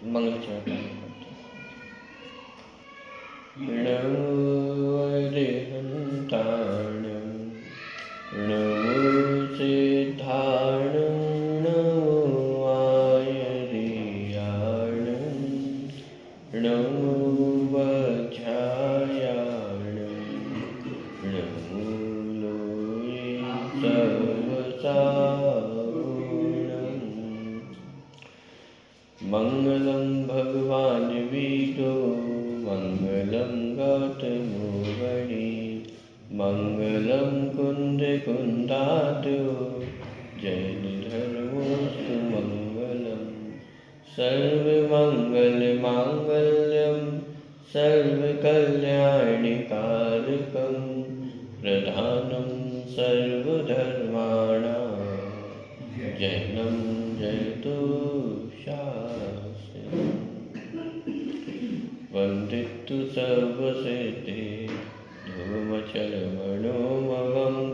मंगल चरण नमो अरिहंताणं नमो सिद्धाणं नमो आयर्याणं नमो वज्रायाणं नमो लोये सर्वसाहुणं मंगलं भगवान् विष्णु मंगलं गौतमो वणि मंगलं कुन्दकुन्दादो जैनधर्मोऽस्तु मंगलं सर्वमङ्गलमाङ्गल्यं सर्वकल्याणकारकं प्रधानं सर्वधर्माणां जैनं जयतु शास्त्रम् वन्दितु सर्वसिद्धे धूमचलमणोमवं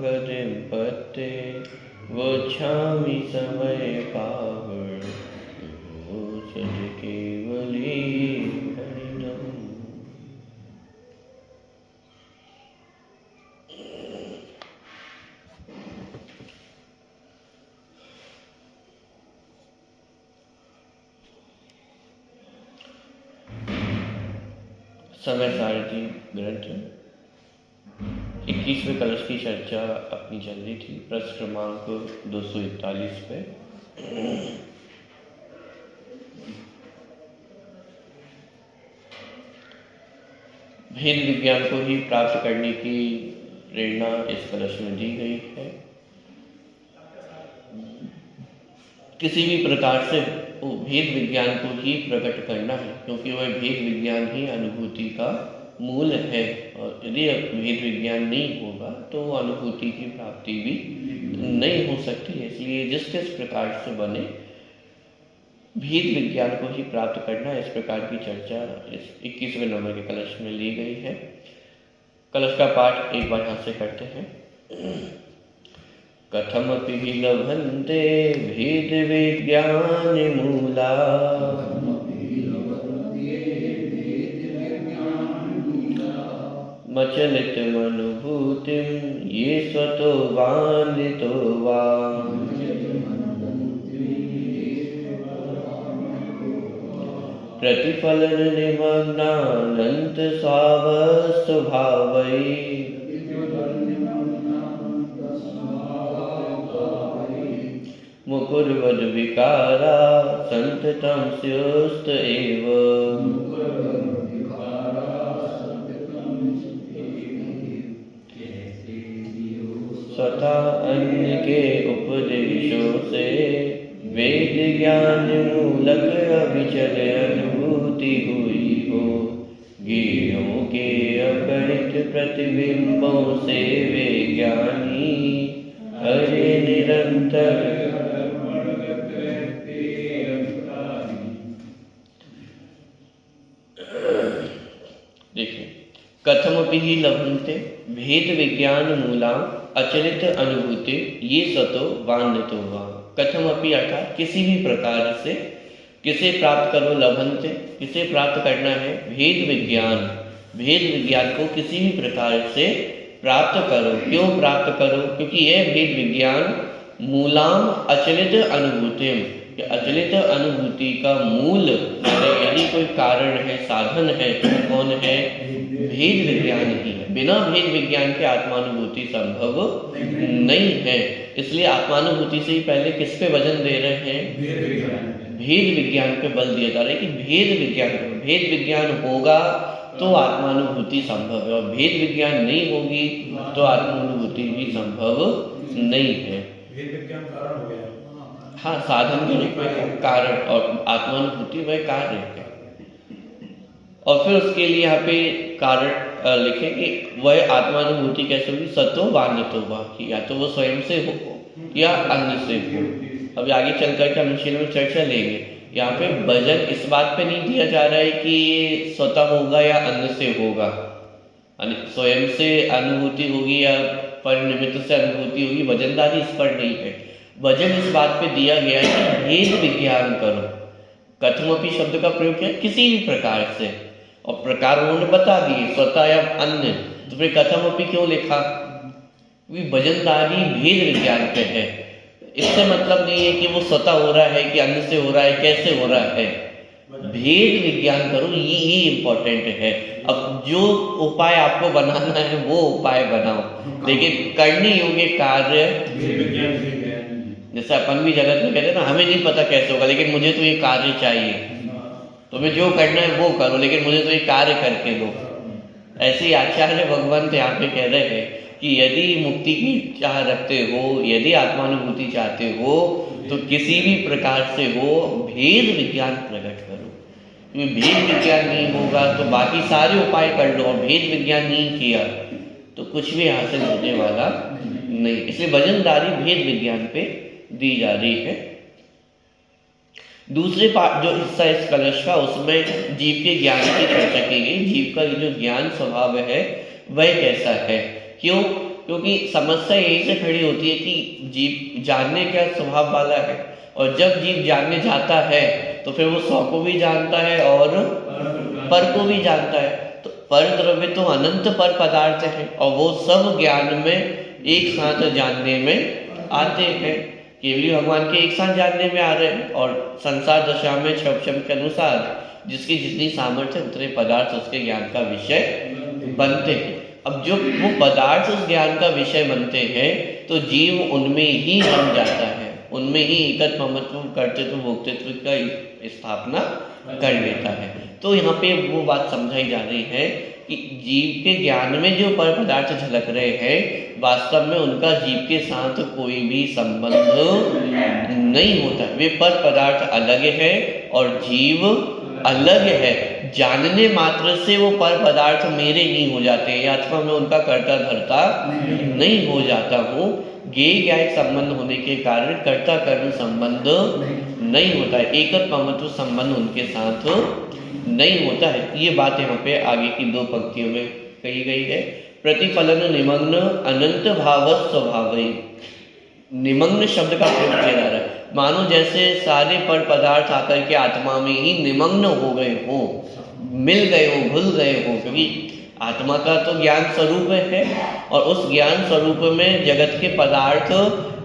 गतिं पत्ते वोच्छामि समये पावसति केवली हरिणम्। समय सारथी ग्रंथ 21वें कलश की चर्चा अपनी चल रही थी, प्रश्न क्रमांक 241 पे। भेद विज्ञान को ही प्राप्त करने की प्रेरणा इस कलश में दी गई है। किसी भी प्रकार से भेद विज्ञान को ही प्रकट करना है, क्योंकि वह भेद विज्ञान ही अनुभूति का मूल है, और यदि भेद विज्ञान नहीं होगा तो अनुभूति की प्राप्ति भी नहीं हो सकती है। इसलिए जिस किस प्रकार से बने भेद विज्ञान को ही प्राप्त करना, इस प्रकार की चर्चा इस 21वें नंबर के कलश में ली गई है। कलश का पाठ एक बार हाथ से करते हैं। कथमपि लभन्ते भेद विज्ञान मूला मचलित मनुभूतिं ये स्वतो वान्वितो वा प्रतिफलन निमग्नानन्त स्वावस्थभावै मुकुर्वद विकारा संततं स्युस्त एव स्वतः अन्य के उपदेशों से वेद ज्ञान मूलक अविचल अनुभूति हुई हो। गियों के अगणित प्रतिबिंबों से वे ज्ञानी हरे निरंतर देखिए, कथमपि ही लभन्ते भेद विज्ञान मूला अचलित अनुभूति ये सतो वान्यतो वा। कथमपि अर्थात किसी भी प्रकार से किसे प्राप्त करो, लभन्ते किसे प्राप्त करना है, भेद विज्ञान। भेद विज्ञान को किसी भी प्रकार से प्राप्त करो। क्यों प्राप्त करो? क्योंकि यह भेद विज्ञान मूलाम अचलित अनुभूतिम, अचलित अनुभूति का मूल यदि कोई कारण है, साधन है, तो कौन है? भेद विज्ञान ही है। बिना भेद विज्ञान के आत्मानुभूति संभव नहीं है। इसलिए आत्मानुभूति से ही पहले किस पे वजन दे रहे हैं? भेद विज्ञान पे बल दिया जा रहा है कि भेद विज्ञान होगा तो आत्मानुभूति संभव है, और भेद विज्ञान नहीं होगी तो आत्मानुभूति भी संभव नहीं है। भेद विज्ञान कारण हो गया। हाँ, साधन के रूप में कारण, और आत्मानुभूति वह कार्य है। और फिर उसके लिए यहाँ पे कारण लिखे कि वह आत्मानुभूति कैसे होगी? सतो वान्यतो वा, या तो वो स्वयं से हो या अन्य से हो। अभी आगे चल करके हम विषय में चर्चा लेंगे। यहाँ पे वजन इस बात पे नहीं दिया जा रहा है कि स्वतः होगा या अन्य से होगा, स्वयं से अनुभूति होगी या परिनिमित्त से अनुभूति होगी, वजनदारी इस पर नहीं है। वजन इस बात पे दिया गया है कि भेद विज्ञान करो। कथमपि शब्द का प्रयोग किया किसी भी प्रकार से, और प्रकार उन्होंने बता दिए स्वतः या अन्य, तो फिर कथमपि क्यों लिखा? वजनदारी भेद विज्ञान पे है। इससे मतलब नहीं है कि वो स्वतः हो रहा है कि अन्य से हो रहा है, कैसे हो रहा है, भेद विज्ञान करो, ये इम्पोर्टेंट है। अब जो उपाय आपको बनाना है वो उपाय बनाओ, लेकिन करने योग्य कार्य, जैसे अपन भी जगत में कहते हैं ना, हमें नहीं पता कैसे होगा लेकिन मुझे तो ये कार्य चाहिए, तुम्हें जो करना है वो करो लेकिन मुझे तो ये कार्य करके दो। ऐसे ही आचार्य भगवंत यहाँ पे कह रहे हैं कि यदि मुक्ति की चाह रखते हो, यदि आत्मानुभूति चाहते हो, तो किसी भी प्रकार से हो भेद विज्ञान प्रकट करो। भेद विज्ञान नहीं होगा तो बाकी सारे उपाय कर लो, और भेद विज्ञान नहीं किया तो कुछ भी हासिल होने वाला नहीं। इसलिए वजनदारी भेद विज्ञान पे दी जा रही है। दूसरे पार्ट जो हिस्सा इस कलश का, उसमें जीव के ज्ञान की चर्चा की गई। जीव का जो ज्ञान स्वभाव है वह कैसा है, क्यों? क्योंकि समस्या यही से खड़ी होती है कि जीव जानने का स्वभाव वाला है, और जब जीव जानने जाता है तो फिर वो 100 को भी जानता है और पर को भी जानता है। तो पर द्रव्य तो अनंत पर पदार्थ है, और वो सब ज्ञान में एक साथ जानने में आते हैं। केवली भगवान के एक साथ जानने में आ रहे हैं, और संसार दशा में क्षम के अनुसार जिसकी जितनी सामर्थ्य उतने पदार्थ उसके ज्ञान का विषय बनते हैं। अब जो वो पदार्थ उस ज्ञान का विषय बनते हैं तो जीव उनमें ही बन जाता है, उनमें ही एकत्व ममत्व कर्तृत्व भोक्तृत्व का स्थापना कर लेता है। तो यहाँ पे वो बात समझाई जा रही है कि जीव के ज्ञान में जो पर पदार्थ झलक रहे हैं, वास्तव में उनका जीव के साथ कोई भी संबंध नहीं होता। वे पर पदार्थ अलग है और जीव अलग है। जानने मात्र से वो पर पदार्थ मेरे नहीं हो जाते हैं, अथवा मैं उनका कर्ता धर्ता नहीं हो जाता हूँ। ज्ञेय ज्ञायक संबंध होने के कारण कर्ता कर्म संबंध नहीं होता है, एकत्व ममत्व संबंध उनके साथ नहीं होता है। ये बात यहाँ पे आगे की 2 पंक्तियों में कही गई है। प्रतिफलन निमग्न अनंत भाव स्वभाव। निमग्न शब्द का प्रयोग किया जा रहा है, मानो जैसे सारे पर पदार्थ आकर के आत्मा में ही निमग्न हो गए हो, मिल गए हो, घुल गए हो। क्योंकि आत्मा का तो ज्ञान स्वरूप है, और उस ज्ञान स्वरूप में जगत के पदार्थ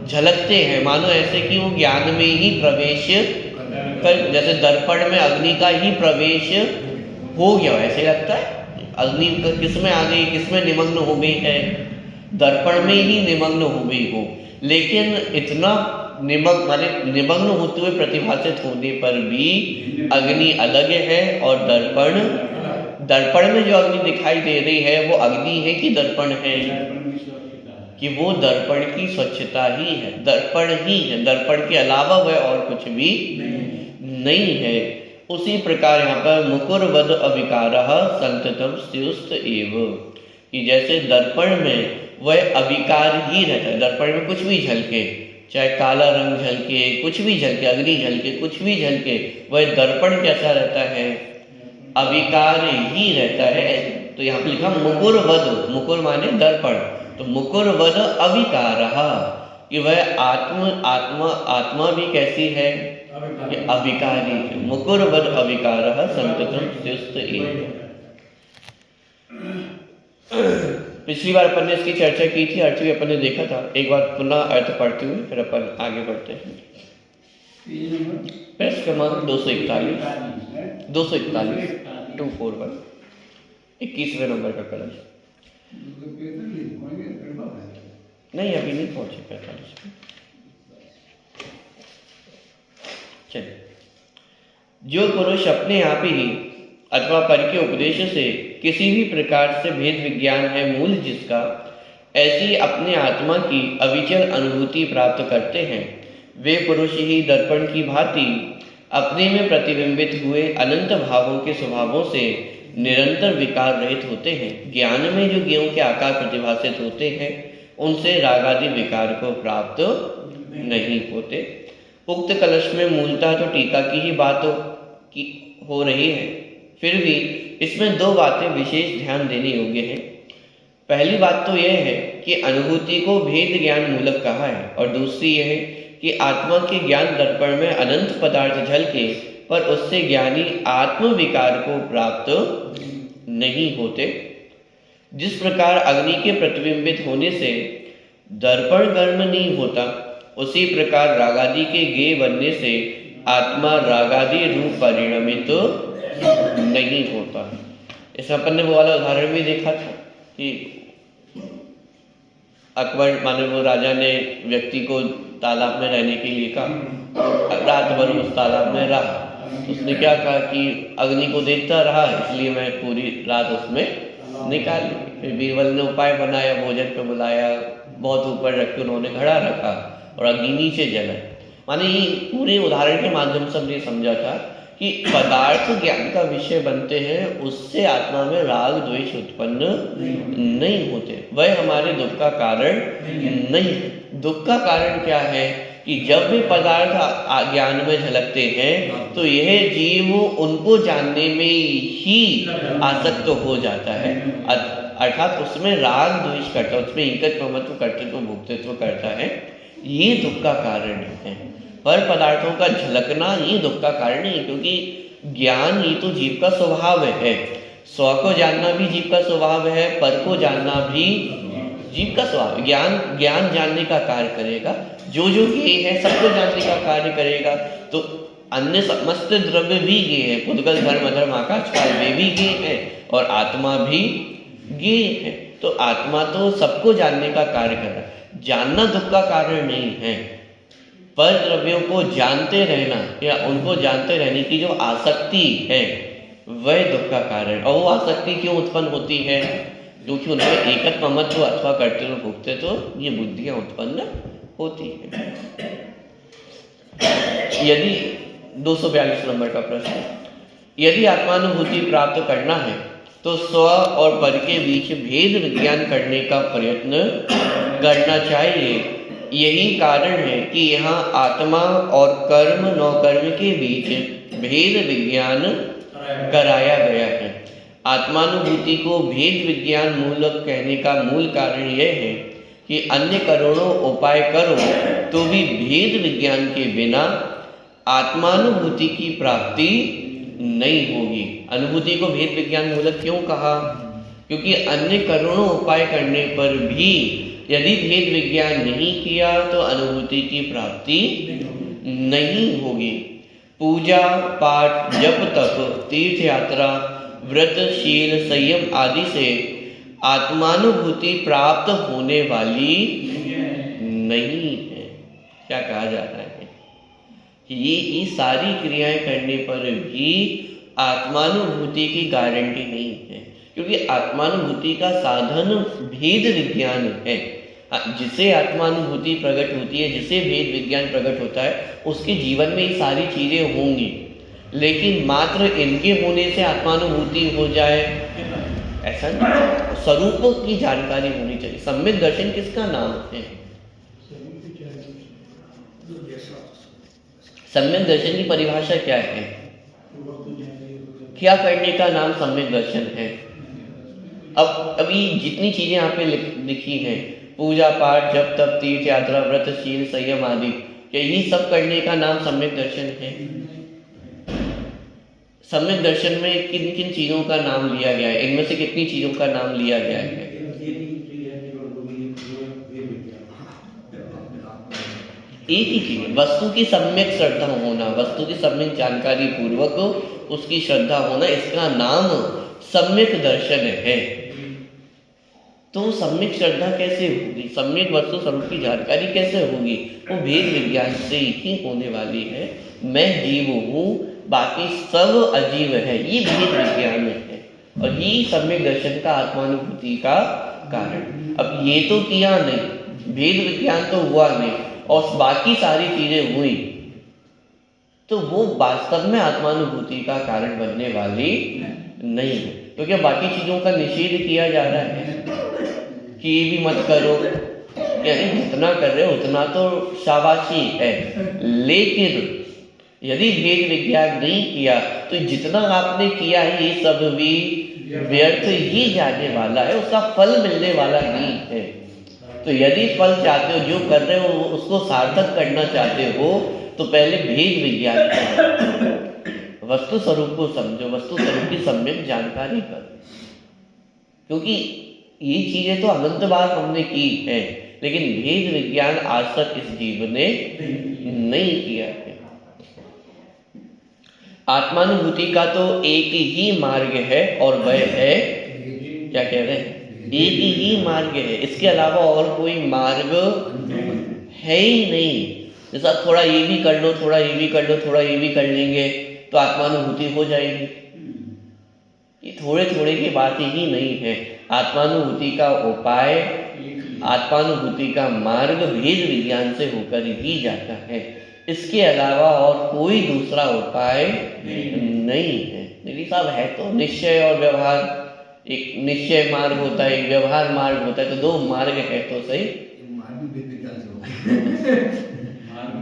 झलकते हैं, मानो ऐसे कि वो ज्ञान में ही प्रवेश कर, जैसे दर्पण में अग्नि का ही प्रवेश हो गया, ऐसे लगता है। अग्नि किस में आ गई, किस में निमग्न हो गई है? दर्पण में ही निमग्न हो गई हो। लेकिन इतना निमग्न होते हुए प्रतिभासित होने पर भी अग्नि अलग है, और दर्पण में जो अग्नि दिखाई दे रही है वो अग्नि है कि दर्पण है? कि वो दर्पण की स्वच्छता ही है, दर्पण ही है, दर्पण के अलावा वह और कुछ भी नहीं है। उसी प्रकार यहाँ पर मुकुरवद अविकारः संततम स्युस्त एव, कि जैसे दर्पण में वह अविकार ही रहता है, दर्पण में कुछ भी झलके, चाहे काला रंग झलके, कुछ भी झलके, अग्नि झलके, कुछ भी झलके, वह दर्पण कैसा रहता है? अविकार ही रहता है। तो यहाँ पे लिखा मुकुरवद, मुकुर माने दर्पण, तो मुकुरवद अविकारः, कि वह आत्मा भी कैसी है? अविकारी है। मुकुरवद अविकारः संततम स्युस्त एव। पिछली बार अपन ने इसकी चर्चा की थी, अर्थ भी अपन ने देखा था। एक बार पुनः अर्थ पढ़ते हुए फिर अपन आगे बढ़ते हैं। पृष्ठ क्रमांक 241 241 21वें नंबर का कलश। नहीं, अभी नहीं पहुंचे 45 पे। चलिए, जो पुरुष अपने आप ही अथवा पर के उपदेश से किसी भी प्रकार से भेद विज्ञान है मूल जिसका, ऐसी अपने आत्मा की अविचल अनुभूति प्राप्त करते हैं, वे पुरुष ही दर्पण की भांति अपने में प्रतिबिंबित हुए अनंत भावों के स्वभावों से निरंतर विकार रहित होते हैं। ज्ञान में जो ज्ञों के आकार प्रतिभासित होते हैं उनसे रागादि विकार को प्राप्त नहीं होते। उक्त कलश में मूलतः तो टीका की ही बात हो रही है, फिर भी इसमें 2 बातें विशेष ध्यान देने योग्य हैं। पहली बात तो यह है कि अनुभूति को भेद ज्ञान मूलक कहा है, और दूसरी यह है कि आत्मा के ज्ञान दर्पण में अनंत पदार्थ झल के पर उससे ज्ञानी आत्मविकार को प्राप्त नहीं होते। जिस प्रकार अग्नि के प्रतिबिंबित होने से दर्पण गर्म नहीं होता, उसी प्रकार रागादि के गेय बनने से आत्मा रागादि रूप परिणमित नहीं होता। इस अपन ने वो वाला उदाहरण भी देखा था कि अकबर माने वो राजा ने व्यक्ति को तालाब में रहने के लिए कहा, रात भर उस तालाब में रहा। तो उसने क्या कहा कि अग्नि को देखता रहा, इसलिए मैं पूरी रात उसमें निकाली। फिर बीरबल ने उपाय बनाया, भोजन पे बुलाया, बहुत ऊपर रख के उन्होंने घड़ा रखा और अग्नि नीचे जला। माने ये पूरे उदाहरण के माध्यम से हमने समझा था कि पदार्थ ज्ञान का विषय बनते हैं, उससे आत्मा में राग द्वेष उत्पन्न नहीं होते, वह हमारे दुख का कारण नहीं। दुख का कारण क्या है कि जब भी पदार्थ ज्ञान में झलकते हैं तो यह जीव उनको जानने में ही आसक्त हो जाता है, अर्थात उसमें राग द्वेष करता है, उसमें इंकत ममत्व कर्तृत्व भोक्तृत्व करता है। ये दुख का कारण है। पर पदार्थों का झलकना ये दुख का कारण नहीं, क्योंकि ज्ञान ये तो जीव का स्वभाव है। स्व को जानना भी जीव का स्वभाव है, पर को जानना भी जीव का स्वभाव। ज्ञान जानने का कार्य करेगा, जो गेय है सबको जानने का कार्य करेगा। तो अन्य समस्त द्रव्य भी गेय है, पुद्गल धर्म अधर्म आकाश काल वे भी गेय है और आत्मा भी गेय है। तो आत्मा तो सबको जानने का कार्य कर रहा है। जानना दुख का कारण नहीं है, पर द्रव्यों को जानते रहना या उनको जानते रहने की जो आसक्ति है वह दुख का कारण। और वो आसक्ति क्यों उत्पन्न होती है? क्योंकि उनमें एकत ममत्व अथवा कर्तृत्व भोक्तृत्व ये बुद्धियां उत्पन्न होती है। यदि 242 नंबर का प्रश्न, यदि आत्मानुभूति प्राप्त करना है तो स्व और पर के बीच भेद विज्ञान करने का प्रयत्न करना चाहिए। यही कारण है कि यहाँ आत्मा और कर्म नौकर्म के बीच भेद विज्ञान कराया गया है। आत्मानुभूति को भेद विज्ञान मूलक कहने का मूल कारण यह है कि अन्य करोड़ों उपाय करो तो भी भेद विज्ञान के बिना आत्मानुभूति की प्राप्ति नहीं होगी। अनुभूति को भेद विज्ञान मूलक क्यों कहा? क्योंकि अन्य करोड़ों उपाय करने पर भी यदि भेद विज्ञान नहीं किया तो अनुभूति की प्राप्ति नहीं होगी। पूजा पाठ जप तप तीर्थ यात्रा व्रत शील संयम आदि से आत्मानुभूति प्राप्त होने वाली नहीं है। क्या कहा जा रहा है कि ये सारी क्रियाएं करने पर भी आत्मानुभूति की गारंटी नहीं है, क्योंकि आत्मानुभूति का साधन भेद विज्ञान है। जिसे आत्मानुभूति प्रकट होती है, जिसे भेद विज्ञान प्रकट होता है, उसके जीवन में ये सारी चीजें होंगी, लेकिन मात्र इनके होने से आत्मानुभूति हो जाए ऐसा नहीं। स्वरूप की जानकारी होनी चाहिए। सम्यक दर्शन किसका नाम है? सम्यक दर्शन की परिभाषा क्या है? क्या करने का नाम सम्यक दर्शन है? अब अभी जितनी चीजें यहाँ पे लिखी हैं, पूजा पाठ जप तप तीर्थ यात्रा व्रत शील संयम आदि, क्या यही सब करने का नाम सम्यक दर्शन है? सम्यक दर्शन में किन किन चीजों का नाम लिया गया है? इनमें से कितनी चीजों का नाम लिया गया है? एक ही चीज, वस्तु की सम्यक श्रद्धा होना, वस्तु की सम्यक जानकारी पूर्वक उसकी श्रद्धा होना, इसका नाम सम्यक दर्शन है। तो सम्यक श्रद्धा कैसे होगी? सम्यक वस्तु स्वरूप की जानकारी कैसे होगी? वो भेद विज्ञान से ही होने वाली है। मैं जीव हूँ, बाकी सब अजीव है, ये भेद विज्ञान है और ये सम्यक दर्शन का आत्मानुभूति का कारण। अब ये तो किया नहीं, भेद विज्ञान तो हुआ नहीं और बाकी सारी चीजें हुई, तो वो वास्तव में आत्मानुभूति का कारण बनने वाली नहीं है, क्योंकि बाकी चीजों का निषेध किया जा रहा है कि ये भी मत करो, यानी जितना कर रहे हो उतना तो शाबाशी है, लेकिन यदि भेद विज्ञान नहीं किया तो जितना आपने किया है ये सब भी व्यर्थ ही जाने वाला है, उसका फल मिलने वाला नहीं है। तो यदि फल चाहते हो, जो कर रहे हो उसको सार्थक करना चाहते हो, तो पहले भेद विज्ञान करो। वस्तु स्वरूप को समझो, वस्तु स्वरूप की सम्यक जानकारी करो। क्योंकि ये चीजें तो अनंत बार हमने की है, लेकिन भेद विज्ञान आज तक इस जीव ने नहीं किया है। आत्मानुभूति का तो एक ही मार्ग है और वह है, क्या कह रहे हैं, एक ही मार्ग है, इसके अलावा और कोई मार्ग है ही नहीं। जैसा थोड़ा ये भी कर लो, थोड़ा ये भी कर लो, थोड़ा ये भी कर लेंगे तो आत्मानुभूति हो जाएगी। ये थोड़े थोड़े की बात ही नहीं है। आत्मानुभूति का उपाय, आत्मानुभूति का मार्ग भेद विज्ञान से होकर ही जाता है। इसके अलावा और कोई दूसरा उपाय नहीं है। यदि साहब है तो निश्चय और व्यवहार, एक निश्चय मार्ग होता है, एक व्यवहार मार्ग होता है, तो दो मार्ग है तो सही।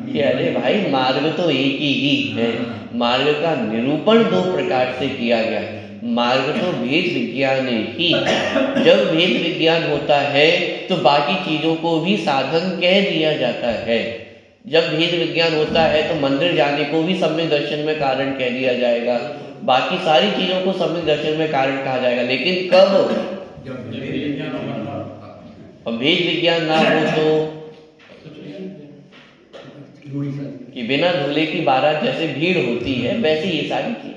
कि अरे भाई मार्ग तो एक ही है। मार्ग का निरूपण दो प्रकार से किया गया है। मार्ग तो भेद विज्ञान ही है। जब भेद विज्ञान होता है तो बाकी चीजों को भी साधन कह दिया जाता है। जब भेद विज्ञान होता है तो मंदिर जाने को भी सम्यक दर्शन में कारण कह दिया जाएगा, बाकी सारी चीजों को सम्यक दर्शन में कारण कहा जाएगा। लेकिन कब? और भेद विज्ञान ना हो तो कि बिना दूल्हे की बारात जैसे भीड़ होती है, वैसे ये सारी चीजें।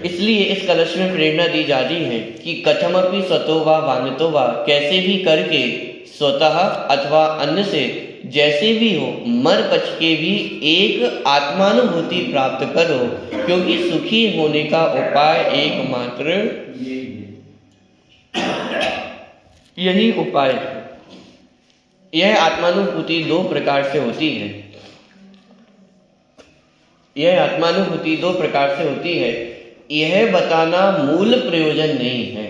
इसलिए इस कलश में प्रेरणा दी जा रही है कि कथमपि सतो वा वान्यतो वा, कैसे भी करके स्वतः अथवा अन्य से जैसे भी हो मर पच के भी एक आत्मानुभूति प्राप्त करो, क्योंकि सुखी होने का उपाय एकमात्र यही उपाय है। यह आत्मानुभूति दो प्रकार से होती है। यह आत्मानुभूति दो प्रकार से होती है। यह बताना मूल प्रयोजन नहीं है।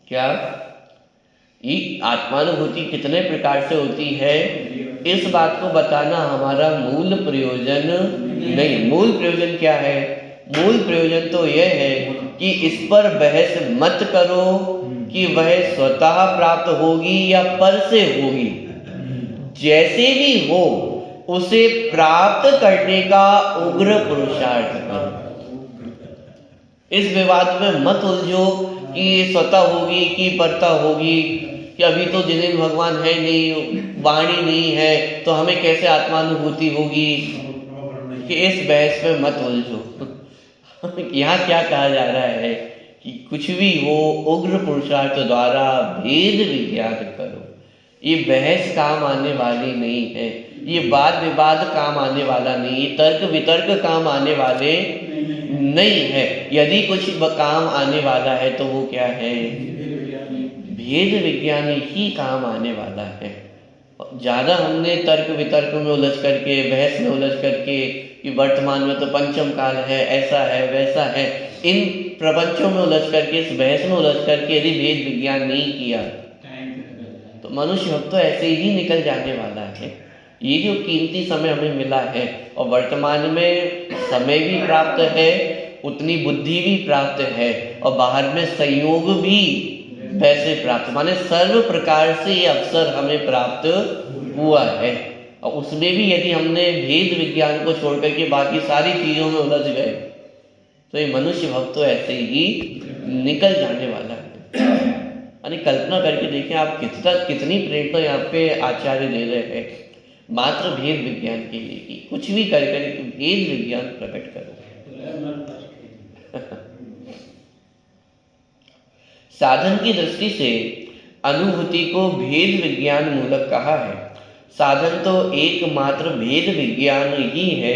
क्या? ये आत्मानुभूति कितने प्रकार से होती है, इस बात को बताना हमारा मूल प्रयोजन नहीं। मूल प्रयोजन क्या है? मूल प्रयोजन तो यह है कि इस पर बहस मत करो कि वह स्वतः प्राप्त होगी या पर से होगी। जैसे भी हो उसे प्राप्त करने का उग्र पुरुषार्थ करो। इस विवाद में मत उलझो कि स्वतः होगी कि परता होगी, कि अभी तो जिन्हें भगवान है नहीं, वाणी नहीं है, तो हमें कैसे आत्मानुभूति होगी, कि इस बहस में मत उलझो। यहाँ क्या कहा जा रहा है कि कुछ भी हो उग्र पुरुषार्थ द्वारा भेद विज्ञान करो। ये बहस काम आने वाली नहीं है, ये वाद विवाद काम आने वाला नहीं, ये तर्क वितर्क काम आने वाले नहीं है। यदि कुछ काम आने वाला है तो वो क्या है? भेद विज्ञान ही काम आने वाला है। ज़्यादा हमने तर्क वितर्क में उलझ करके, बहस में उलझ करके कि वर्तमान में तो पंचम काल है, ऐसा है वैसा है, इन प्रपंचों में उलझ करके, इस बहस में उलझ करके यदि भेद विज्ञान नहीं किया तो मनुष्य अब तो ऐसे ही निकल जाने वाला है। ये जो कीमती समय हमें मिला है, और वर्तमान में समय भी प्राप्त है, उतनी बुद्धि भी प्राप्त है, और बाहर में संयोग भी वैसे प्राप्त, माने सर्व प्रकार से ये अवसर हमें प्राप्त हुआ है। और उसमें भी यदि हमने भेद विज्ञान को छोड़ करके बाकी सारी चीजों में उलझ गए तो ये मनुष्य भव तो ऐसे ही निकल जाने वाला है। यानी कल्पना करके देखें आप कितनी प्रेरणा यहाँ पे आचार्य दे रहे हैं मात्र भेद विज्ञान के लिए कि कुछ भी कर भेद विज्ञान प्रकट करो। साधन की दृष्टि से अनुभूति को भेद विज्ञान मूलक कहा है। साधन तो एकमात्र भेद विज्ञान ही है,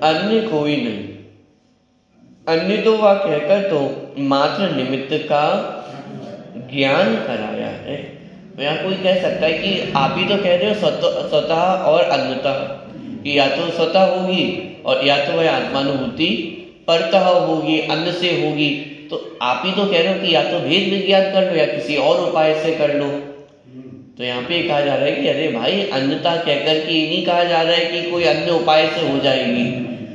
अन्य कोई नहीं। अन्य तो वह कहकर तो मात्र निमित्त का ज्ञान कराया है। तो यहाँ कोई कह सकता है कि आप ही तो कह रहे हो स्वतः और अन्यतः, कि या तो स्वतः होगी और या तो वह आत्मानुभूति परतः होगी, अन्य से होगी। तो आप ही तो कह रहे हो कि या तो भेद विज्ञान कर लो या किसी और उपाय से कर लो। तो यहाँ पे कहा जा रहा है कि अरे भाई अन्यथा कहकर के ये नहीं कहा जा रहा है कि कोई अन्य उपाय से हो जाएगी,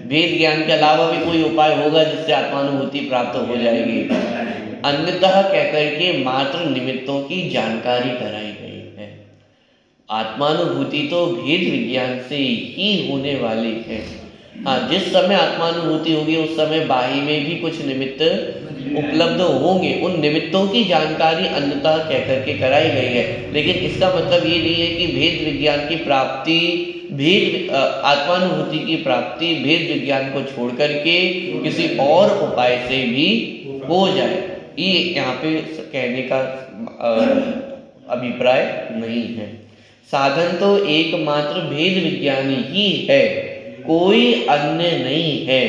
भेद ज्ञान के अलावा भी कोई उपाय होगा जिससे आत्मानुभूति प्राप्त हो जाएगी। अन्यतः कहकर के मात्र निमित्तों की जानकारी कराई गई है। आत्मानुभूति तो भेद विज्ञान से ही होने वाली है। हाँ, जिस समय आत्मानुभूति होगी उस समय बाह्य में भी कुछ निमित्त उपलब्ध होंगे। उन निमित्तों की जानकारी अन्यथा कह करके कराई गई है, लेकिन इसका मतलब ये नहीं है कि भेद विज्ञान की प्राप्ति, आत्मानुभूति की प्राप्ति भेद विज्ञान को छोड़ करके किसी और उपाय से भी हो जाए। ये यहाँ पे कहने का अभिप्राय नहीं है। साधन तो एकमात्र भेद विज्ञान ही है, कोई अन्य नहीं है।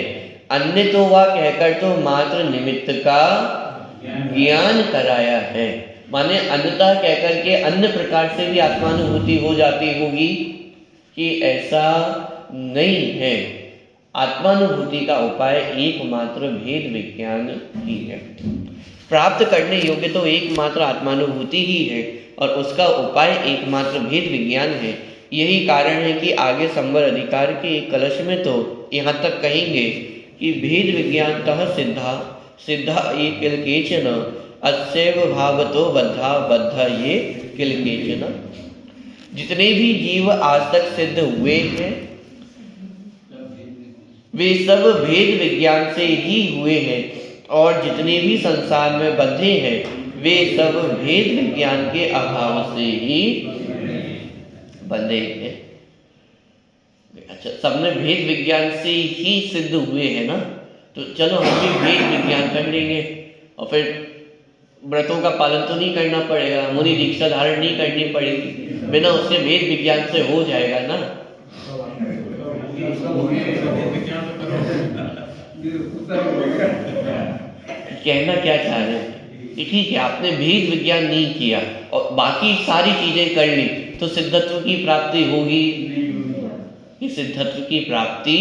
अन्य तो वह कहकर तो मात्र निमित्त का ज्ञान कराया है। माने अन्यथा कहकर के अन्य प्रकार से भी आत्मानुभूति हो जाती होगी कि ऐसा नहीं है। आत्मानुभूति का उपाय एकमात्र भेद विज्ञान ही है। प्राप्त करने योग्य तो एकमात्र आत्मानुभूति ही है और उसका उपाय एकमात्र भेद विज्ञान है। यही कारण है कि आगे संवर अधिकार के एक कलश में तो यहाँ तक कहेंगे कि भेद विज्ञानतः सिद्धा ये किल केचन अस्यैव भावतो बद्धा बद्धा ये किल केचन। जितने भी जीव आज तक सिद्ध हुए हैं वे सब भेद विज्ञान से ही हुए हैं, और जितने भी संसार में बंधे हैं वे सब भेद विज्ञान के अभाव से ही बंधे हैं। अच्छा, सबने भेद विज्ञान से ही सिद्ध हुए हैं ना, तो चलो हम भी भेद विज्ञान कर लेंगे और फिर व्रतों का पालन तो नहीं करना पड़ेगा, मुनि दीक्षा धारण नहीं करनी पड़ेगी, बिना उसके भेद विज्ञान से हो जाएगा ना। कहना क्या चाह रहे हैं कि ठीक है, आपने भेद विज्ञान नहीं किया और बाकी सारी चीजें कर ली तो सिद्धत्व की प्राप्ति होगी? कि सिद्धत्व की प्राप्ति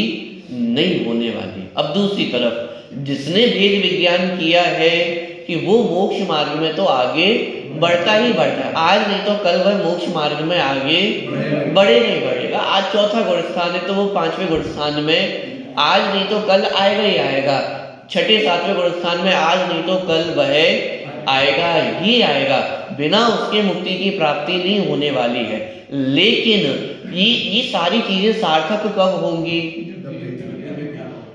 नहीं होने वाली। अब दूसरी तरफ जिसने भेद विज्ञान किया है कि वो मोक्ष मार्ग में तो आगे बढ़ता ही बढ़ता है, आज नहीं तो कल वह मोक्ष मार्ग में आगे बढ़े नहीं बढ़ेगा। आज चौथा गुण स्थान है तो वो पांचवें गुण स्थान में आज नहीं तो कल आएगा ही आएगा। छठे सातवें गुण स्थान में आज नहीं तो कल वह आएगा ही आएगा। बिना उसके मुक्ति की प्राप्ति नहीं होने वाली है। लेकिन ये सारी चीजें सार्थक कब होंगी?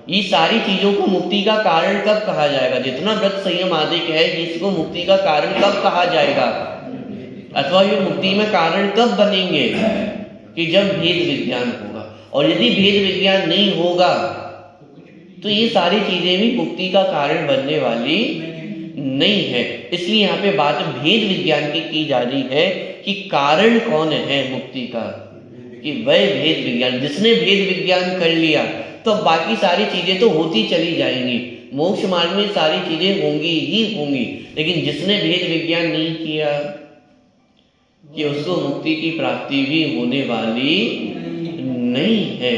ये सारी चीजों को मुक्ति का कारण कब कहा जाएगा? जितना व्रत संयम आदि है इसको मुक्ति का कारण कब कहा जाएगा? अथवा ये मुक्ति में कारण कब बनेंगे? कि जब भेद विज्ञान होगा। और यदि भेद विज्ञान नहीं होगा तो ये सारी चीजें भी मुक्ति का कारण बनने वाली नहीं है। इसलिए यहाँ पे बात भेद विज्ञान की जा रही है कि कारण कौन है मुक्ति का, कि वह भेद विज्ञान। जिसने भेद विज्ञान कर लिया तो बाकी सारी चीजें तो होती चली जाएंगी, मोक्ष मार्ग में सारी चीजें होंगी ही होंगी। लेकिन जिसने भेद विज्ञान नहीं किया कि उसको मुक्ति की प्राप्ति भी होने वाली नहीं है।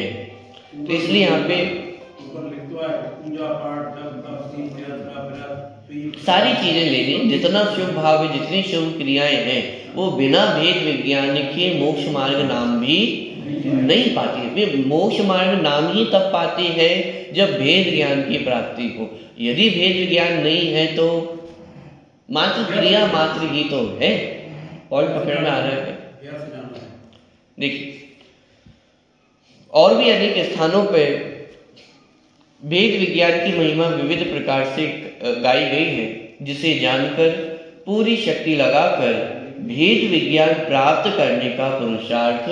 तो इसलिए यहाँ पे सारी चीजें लेनी, जितना शुभ भाव है, जितनी शुभ क्रियाएं हैं वो बिना भेद विज्ञान के मोक्ष मार्ग नाम भी नहीं पाती है। वे मोक्ष मार्ग नाम ही तब पाती है जब भेद ज्ञान की प्राप्ति हो। यदि भेद विज्ञान नहीं है तो मात्र क्रिया मात्र ही तो है। और पकड़ में आ रहा है? देखिए, और भी अनेक स्थानों पर भेद विज्ञान की महिमा विविध प्रकार से गाई गई है, जिसे जानकर पूरी शक्ति लगाकर भेद विज्ञान प्राप्त करने का पुरुषार्थ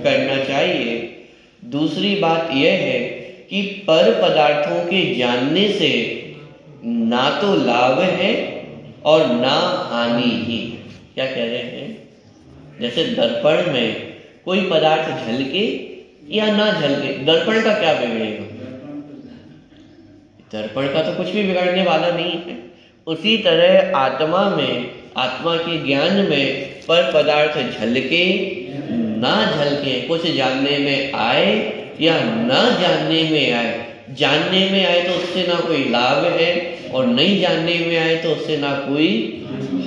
करना चाहिए। दूसरी बात यह है कि पर पदार्थों के जानने से ना तो लाभ है और ना हानि ही। क्या कह रहे हैं? जैसे दर्पण में कोई पदार्थ झलके या ना झलके, दर्पण का क्या बिगड़ेगा? दर्पण का तो कुछ भी बिगड़ने वाला नहीं है। उसी तरह आत्मा में, आत्मा के ज्ञान में पर पदार्थ झलके ना झलके, कुछ जानने में आए या ना जानने में आए, जानने में आए तो उससे ना कोई लाभ है और नहीं जानने में आए तो उससे ना कोई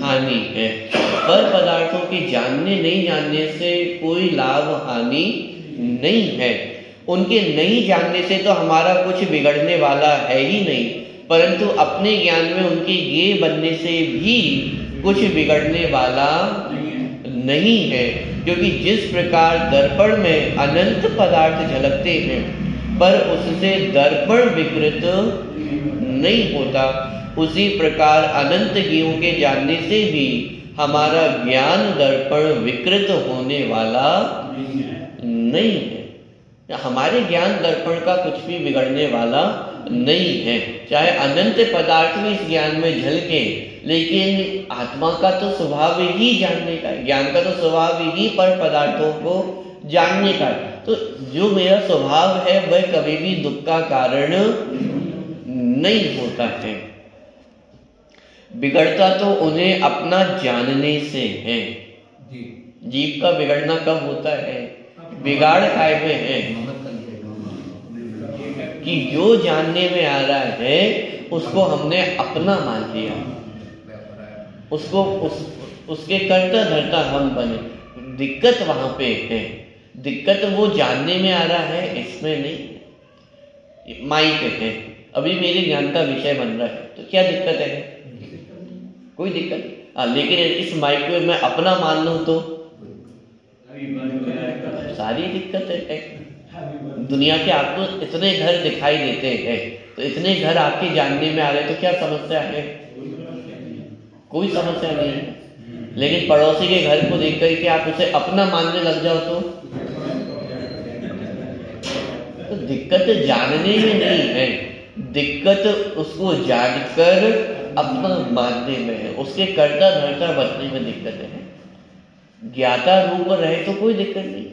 हानि है। पर पदार्थों के जानने नहीं जानने से कोई लाभ हानि नहीं है। उनके नहीं जानने से तो हमारा कुछ बिगड़ने वाला है ही नहीं, परंतु अपने ज्ञान में उनके ये बनने से भी कुछ बिगड़ने वाला नहीं है। क्योंकि जिस प्रकार दर्पण में अनंत पदार्थ झलकते हैं पर उससे दर्पण विकृत नहीं होता, उसी प्रकार अनंत जीवों के जानने से भी हमारा ज्ञान दर्पण विकृत होने वाला नहीं है। हमारे ज्ञान दर्पण का कुछ भी बिगड़ने वाला नहीं है। चाहे अनंत पदार्थ भी इस ज्ञान में झलके, लेकिन आत्मा का तो स्वभाव ही जानने का है, ज्ञान का तो स्वभाव ही पर पदार्थों को जानने का है। तो जो मेरा स्वभाव है वह कभी भी दुख का कारण नहीं होता है। बिगड़ता तो उन्हें अपना जानने से है। जीव का बिगड़ना कब होता है? बिगाड़ खाए में है कि जो जानने में आ रहा है उसको हमने अपना मान लिया, उसको उसके कर्ता धर्ता हम बने। दिक्कत वहां पे है, दिक्कत वो जानने में आ रहा है, इसमें नहीं। माइक है, अभी मेरे ज्ञान का विषय बन रहा है, तो क्या दिक्कत है? कोई दिक्कत नहीं। लेकिन इस माइक को मैं अपना मान लूं तो सारी दिक्कत है। दुनिया के आपको इतने घर दिखाई देते हैं, तो इतने घर आपके जानने में आ रहे, तो क्या समस्या है? कोई समस्या नहीं है। लेकिन पड़ोसी के घर को देख कर के आप उसे अपना मानने लग जाओ तो दिक्कत जानने में नहीं है, दिक्कत उसको जानकर अपना मानने में है, उसके कर्ता धर्ता बनने में दिक्कत है। ज्ञाता रूप रहे तो कोई दिक्कत नहीं।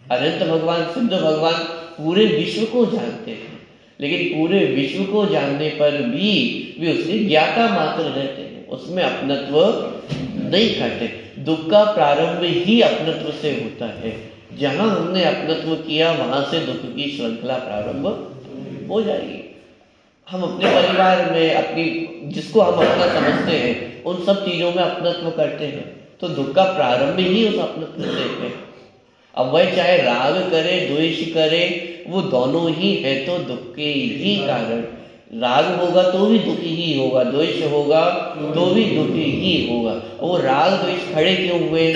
अनंत भगवान, सिद्ध भगवान पूरे विश्व को जानते हैं, लेकिन पूरे विश्व को जानने पर भी वे उसके ज्ञाता मात्र रहते हैं, उसमें अपनत्व नहीं करते। दुख का प्रारंभ ही अपनत्व से होता है। जहां हमने अपनत्व किया वहां से दुख की श्रृंखला प्रारंभ हो जाएगी। हम अपने परिवार में अपनी जिसको हम अपना समझते हैं उन सब चीजों में अपनत्व करते हैं, तो दुख का प्रारंभ ही उस अपनत्व से है। अब वह चाहे राग करे द्वेष करे, वो दोनों ही है तो दुख के ही कारण। राग होगा तो भी दुखी ही होगा, द्वेष होगा तो भी दुखी ही होगा। वो राग द्वेष खड़े क्यों हुए?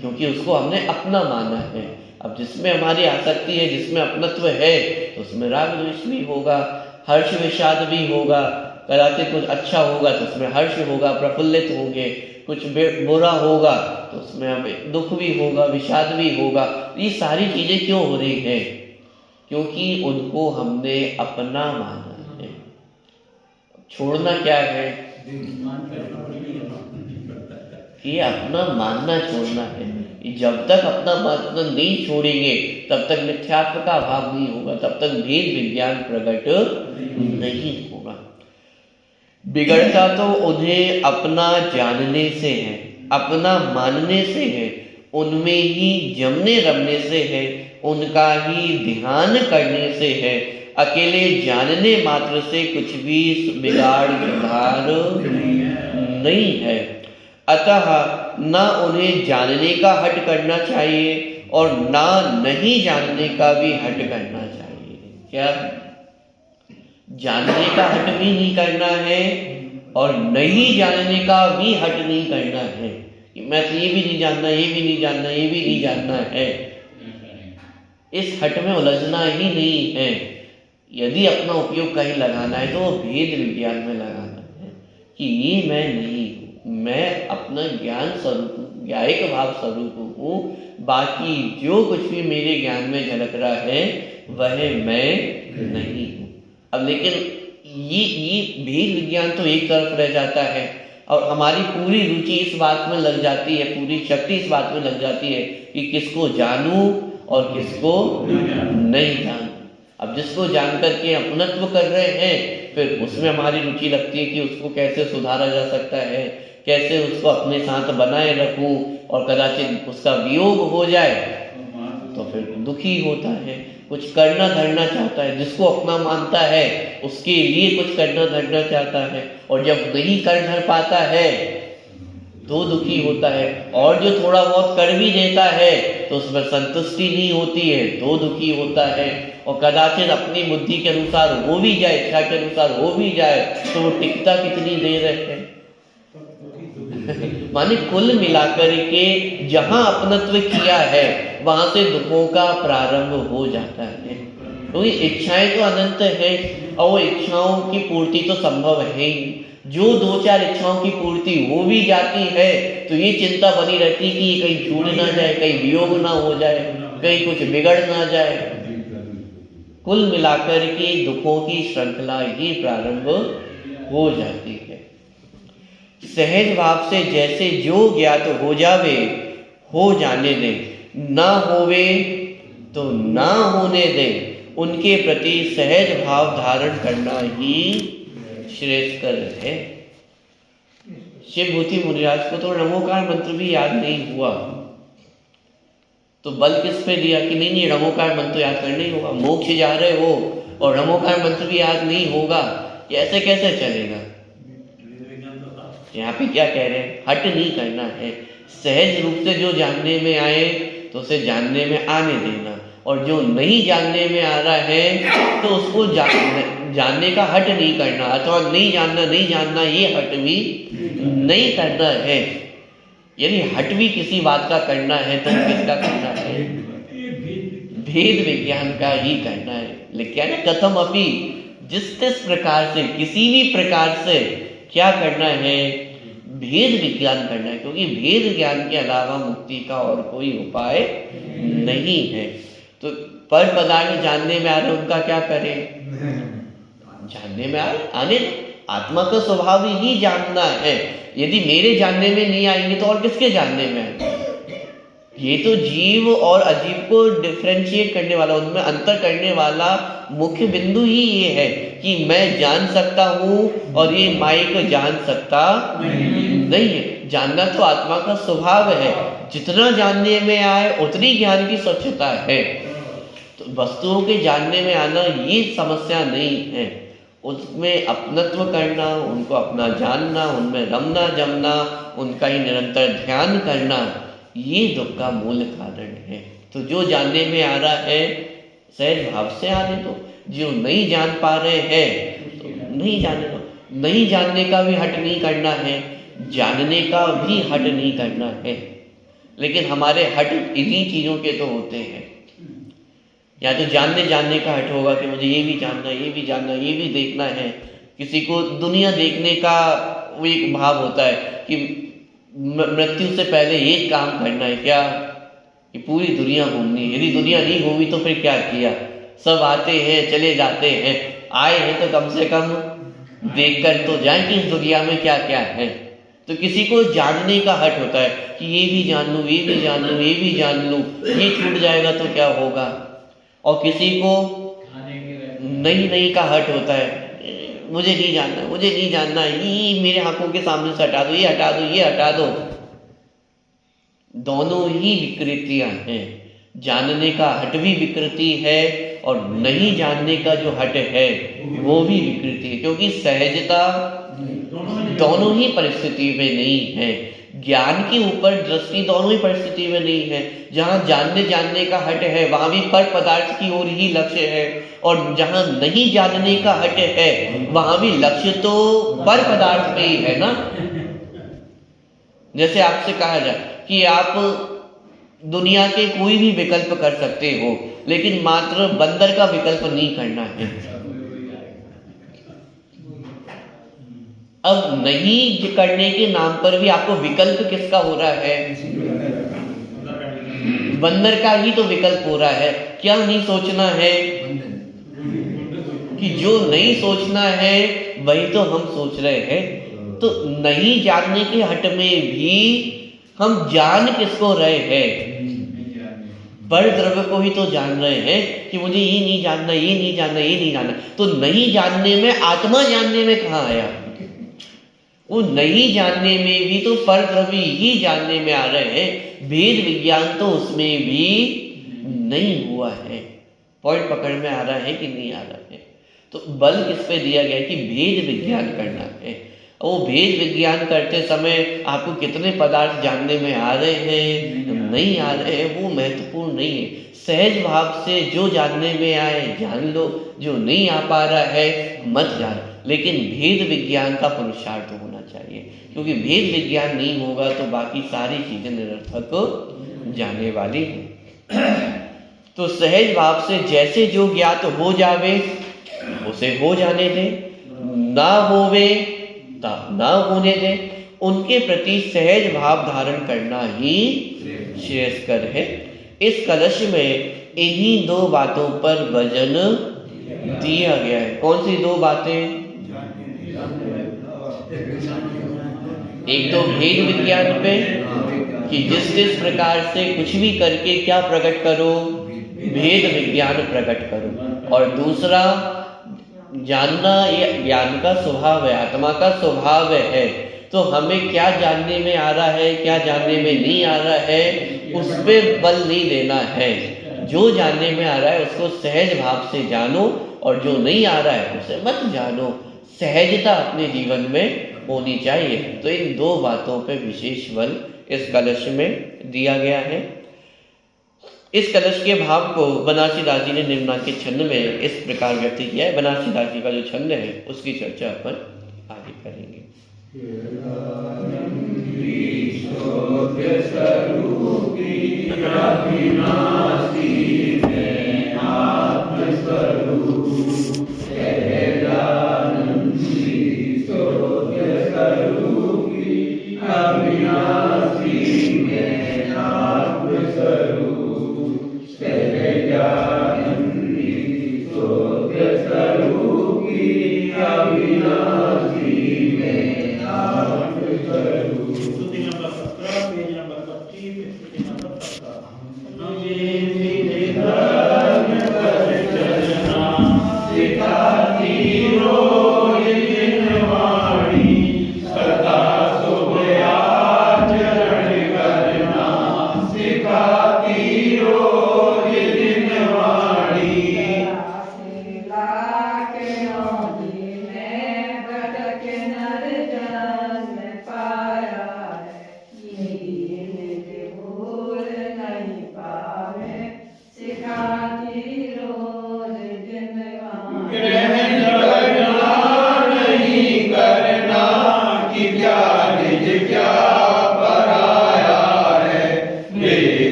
क्योंकि उसको हमने अपना माना है। अब जिसमें हमारी आसक्ति है, जिसमें अपनत्व है, तो उसमें राग द्वेष भी होगा, हर्ष विषाद भी होगा। कदाचित कुछ अच्छा होगा तो उसमें हर्ष होगा, प्रफुल्लित होंगे। कुछ बुरा होगा तो उसमें हमें दुख भी होगा, विषाद भी होगा। ये सारी चीजें क्यों हो रही है? क्योंकि उनको हमने अपना माना है। छोड़ना क्या है? ये अपना मानना छोड़ना है। जब तक अपना मानना नहीं छोड़ेंगे तब तक मिथ्यात्व का अभाव नहीं होगा, तब तक भेद विज्ञान प्रकट नहीं होगा। बिगड़ता तो उन्हें अपना जानने से है, अपना मानने से है, उनमें ही जमने रमने से है, उनका ही ध्यान करने से है। अकेले जानने मात्र से कुछ भी बिगाड़ सुधार नहीं है। अतः न उन्हें जानने का हट करना चाहिए और ना नहीं जानने का भी हट करना चाहिए। क्या? जानने का हट भी नहीं करना है और नहीं जानने का भी हट नहीं करना है। मैं तो ये भी नहीं जानना, ये भी नहीं जानना, ये भी नहीं जानना है। इस हट में उलझना ही नहीं है। यदि अपना उपयोग कहीं लगाना है तो वो भेद विज्ञान में लगाना है कि ये मैं नहीं हूँ, मैं अपना ज्ञान स्वरूप हूँ, ज्ञायक भाव स्वरूप हूँ। बाकी जो कुछ भी मेरे ज्ञान में झलक रहा है वह मैं नहीं हूँ। अब लेकिन ये भेद विज्ञान तो एक तरफ रह जाता है और हमारी पूरी रुचि इस बात में लग जाती है, पूरी शक्ति इस बात में लग जाती है कि किसको जानूं और किसको नहीं जानूं। अब जिसको जान करके अपनत्व कर रहे हैं, फिर उसमें हमारी रुचि लगती है कि उसको कैसे सुधारा जा सकता है, कैसे उसको अपने साथ बनाए रखूं, और कदाचित उसका वियोग हो जाए तो फिर दुखी होता है, कुछ करना धरना चाहता है। जिसको अपना मानता है उसके लिए कुछ करना धरना चाहता है, और जब नहीं कर धर पाता है तो दुखी होता है, और जो थोड़ा बहुत कर भी देता है तो उसमें संतुष्टि नहीं होती है तो दुखी होता है, और कदाचित अपनी बुद्धि के अनुसार हो भी जाए, इच्छा के अनुसार हो भी जाए, तो वो टिकता कितनी देर है। माने कुल मिलाकर के जहां अपनत्व किया है वहां से दुखों का प्रारंभ हो जाता है। क्योंकि इच्छाएं तो अनंत है और वो इच्छाओं की पूर्ति तो संभव है ही। जो 2-4 इच्छाओं की पूर्ति हो भी जाती है तो ये चिंता बनी रहती है कि ये कहीं छूट ना जाए, कहीं वियोग ना हो जाए, कहीं कुछ बिगड़ ना जाए। कुल मिलाकर के दुखों की श्रृंखला ही प्रारंभ हो जाती है। सहज भाव से जैसे जो ज्ञात हो जावे हो जाने दे, ना होवे तो ना होने दे, उनके प्रति सहज भाव धारण करना ही श्रेष्ठकर है। शिवभूति मुनिराज को तो नमोकार मंत्र भी याद नहीं हुआ, तो बल किस पे दिया कि नहीं नमोकार मंत्र याद करना ही होगा। मोक्ष जा रहे हो और नमोकार मंत्र भी याद नहीं होगा, ये ऐसे कैसे चलेगा। यहाँ पे क्या कह रहे हैं, हट नहीं करना है। सहज रूप से जो जानने में आए तो उसे जानने में आने देना, और जो नहीं जानने में आ रहा है तो उसको जानने का हट नहीं करना, अथवा नहीं जानना ये हट भी नहीं करना है। यदि हट भी किसी बात का करना है तो किसका करना है, भेद विज्ञान का ही करना है। लेकिन कथम अपि, जिस प्रकार से किसी भी प्रकार से क्या करना है, भेद विज्ञान करना है। क्योंकि भेद ज्ञान के अलावा मुक्ति का और कोई उपाय नहीं है। तो पर पदार्थ जानने में आ रहे उनका क्या करें, जानने में आने, आत्मा का स्वभाव ही जानना है। यदि मेरे जानने में नहीं आएंगे तो और किसके जानने में आएंगे। ये तो जीव और अजीव को डिफरेंशिएट करने वाला, उनमें अंतर करने वाला मुख्य बिंदु ही ये है कि मैं जान सकता हूँ और ये माइक जान सकता नहीं है। जानना तो आत्मा का स्वभाव है, जितना जानने में आए उतनी ज्ञान की स्वच्छता है। तो वस्तुओं के जानने में आना ये समस्या नहीं है, उसमें अपनत्व करना, उनको अपना जानना, उनमें रमना जमना, उनका ही निरंतर ध्यान करना, ये दुख का मूल कारण है। तो जो जानने में आ रहा है सहज भाव से आने दो, जो नहीं जान पा रहे हैं तो नहीं जाने दो। नहीं जानने का भी हट नहीं करना है, जानने का भी हट नहीं करना है। लेकिन हमारे हट इन्हीं चीज़ों के तो होते हैं। या तो जानने का हट होगा कि मुझे ये भी जानना, ये भी जानना, ये भी देखना है। किसी को दुनिया देखने का वो एक भाव होता है कि मृत्यु से पहले ये काम करना है, क्या कि पूरी दुनिया घूमनी है। यदि दुनिया नहीं घूमी तो फिर क्या किया। सब आते हैं चले जाते हैं, आए हैं तो कम से कम देख कर तो जाए कि इस दुनिया में क्या क्या है। तो किसी को जानने का हट होता है कि ये भी जान लूँ, ये भी जान लूँ, ये भी जान लूँ, ये छूट जाएगा तो क्या होगा। और किसी को नहीं का हट होता है, मुझे नहीं जानना, मुझे नहीं जानना, ये मेरे आंखों के सामने से हटा दो, ये हटा दो, ये हटा दो। दोनों ही विकृतियां हैं। जानने का हट भी विकृति है और नहीं जानने का जो हट है वो भी विकृति है। क्योंकि सहजता दोनों ही परिस्थिति में नहीं है। ज्ञान के ऊपर दृष्टि दोनों ही परिस्थिति में नहीं है। जहाँ जानने का हट है वहां भी पर पदार्थ की ओर ही लक्ष्य है, और जहाँ नहीं जानने का हट है वहां भी लक्ष्य तो पर पदार्थ में ही है ना। जैसे आपसे कहा जाए कि आप दुनिया के कोई भी विकल्प कर सकते हो, लेकिन मात्र बंदर का विकल्प नहीं करना है। अब नहीं करने के नाम पर भी आपको विकल्प किसका हो रहा है, बंदर का ही तो विकल्प हो रहा है। क्या नहीं सोचना है कि जो नहीं सोचना है वही तो हम सोच रहे हैं। तो नहीं जानने के हट में भी हम जान किसको रहे हैं, पर द्रव्य को ही तो जान रहे हैं कि मुझे ये नहीं जानना, ये नहीं जानना, ये नहीं जानना। तो नहीं जानने में आत्मा जानने में कहाँ आया। वो नहीं जानने में भी तो पर द्रव्य ही जानने में आ रहे हैं। भेद विज्ञान तो उसमें भी नहीं हुआ है। पॉइंट पकड़ में आ रहा है कि नहीं आ रहा है। तो बल किस पे दिया गया कि भेद विज्ञान करना है। वो भेद विज्ञान करते समय आपको कितने पदार्थ जानने में आ रहे हैं, नहीं आ रहे हैं, वो महत्वपूर्ण नहीं है। सहज भाव से जो जानने में आए जान लो, जो नहीं आ पा रहा है मत जान। लेकिन भेद विज्ञान का पुरुषार्थ होना चाहिए, क्योंकि भेद विज्ञान नहीं होगा तो बाकी सारी चीजें निरर्थक जाने वाली हैं। तो सहज भाव से जैसे जो ज्ञात हो जावे उसे हो जाने दे, ना होवे ता ना होने दे। उनके प्रति सहज भाव धारण करना ही श्रेयस्कर है। इस कलश में इन्हीं दो बातों पर वजन दिया गया है। कौन सी दो बातें? एक तो भेद विज्ञान पे कि जिस प्रकार से कुछ भी करके क्या प्रकट करो, भेद विज्ञान प्रकट करो। और दूसरा जानना, ये ज्ञान का स्वभाव है, आत्मा का स्वभाव है। तो हमें क्या जानने में आ रहा है, क्या जानने में नहीं आ रहा है, उस पे बल नहीं देना है। जो जानने में आ रहा है उसको सहज भाव से जानो, और जो नहीं आ रहा है उसे मत जानो। सहजता अपने जीवन में होनी चाहिए। तो इन दो बातों पे विशेष बल इस कलश में दिया गया है। इस कलश के भाव को बनारसी दास जी ने निम्नांकित छंद में इस प्रकार व्यक्त किया है। बनारसी दास जी का जो छंद है उसकी चर्चा अपन आगे करेंगे।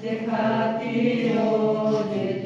दिखाती रोज